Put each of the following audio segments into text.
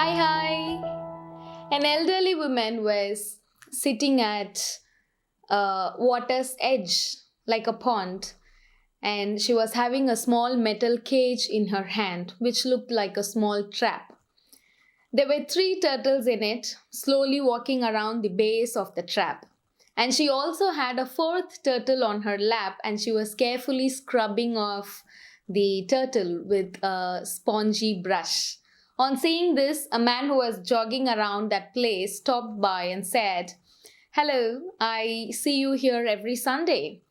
Hi, hi. An elderly woman was sitting at water's edge, like a pond, and she was having a small metal cage in her hand, which looked like a small trap. There were three turtles in it, slowly walking around the base of the trap. And she also had a fourth turtle on her lap, and she was carefully scrubbing off the turtle with a spongy brush. On seeing this, a man who was jogging around that place stopped by and said, "Hello, I see you here every Sunday.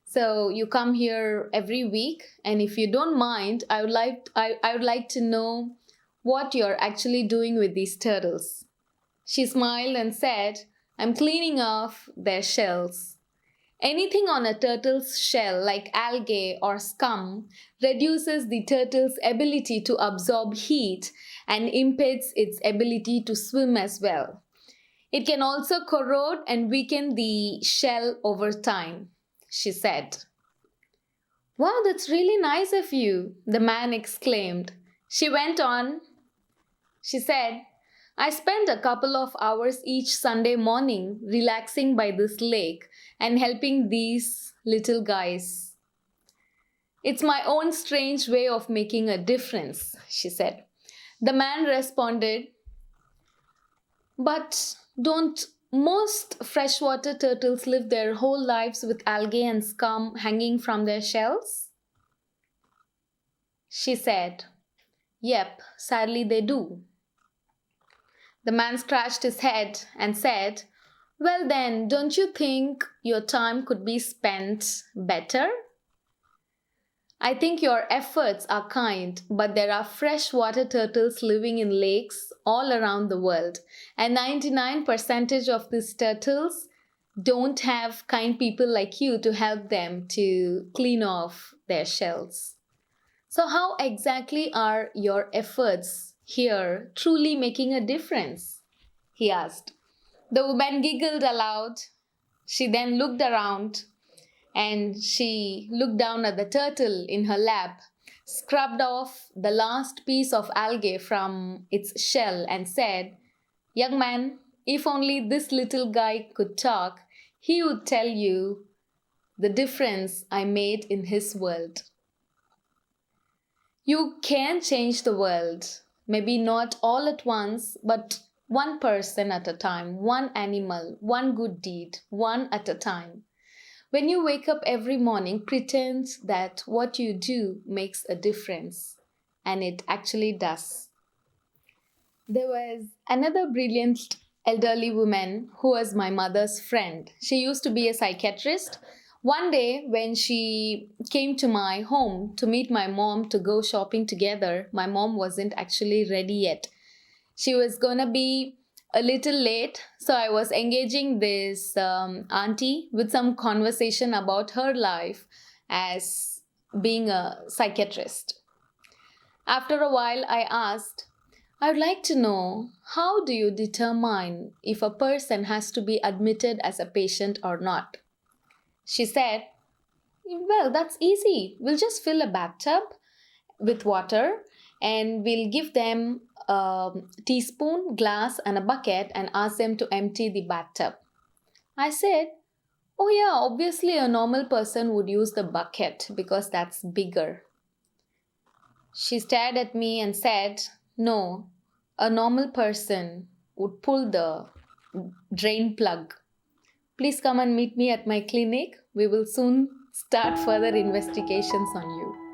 So you come here every week, and if you don't mind, I would like to know what you're actually doing with these turtles." She smiled and said, "I'm cleaning off their shells." Anything on a turtle's shell, like algae or scum, reduces the turtle's ability to absorb heat and impedes its ability to swim as well. It can also corrode and weaken the shell over time, she said. "Wow, that's really nice of you," the man exclaimed. She went on. She said, "I spend a couple of hours each Sunday morning relaxing by this lake and helping these little guys. It's my own strange way of making a difference," she said. The man responded, "But don't most freshwater turtles live their whole lives with algae and scum hanging from their shells?" She said, "Yep, sadly they do." The man scratched his head and said, "Well, then, don't you think your time could be spent better? I think your efforts are kind, but there are freshwater turtles living in lakes all around the world, and 99% of these turtles don't have kind people like you to help them to clean off their shells. So, how exactly are your efforts here truly making a difference?" he asked. The woman giggled aloud. She then looked around and she looked down at the turtle in her lap, scrubbed off the last piece of algae from its shell, and said, "Young man, if only this little guy could talk, he would tell you the difference I made in his world." You can change the world. Maybe not all at once, but one person at a time, one animal, one good deed, one at a time. When you wake up every morning, pretend that what you do makes a difference. And it actually does. There was another brilliant elderly woman who was my mother's friend. She used to be a psychiatrist. One day, when she came to my home to meet my mom to go shopping together, my mom wasn't actually ready yet. She was gonna be a little late, so I was engaging this auntie with some conversation about her life as being a psychiatrist. After a while, I asked, "I would like to know, how do you determine if a person has to be admitted as a patient or not?" She said, "Well, that's easy. We'll just fill a bathtub with water and we'll give them a teaspoon, glass, and a bucket and ask them to empty the bathtub." I said, "Oh, yeah, obviously a normal person would use the bucket because that's bigger." She stared at me and said, "No, a normal person would pull the drain plug. Please come and meet me at my clinic. We will soon start further investigations on you."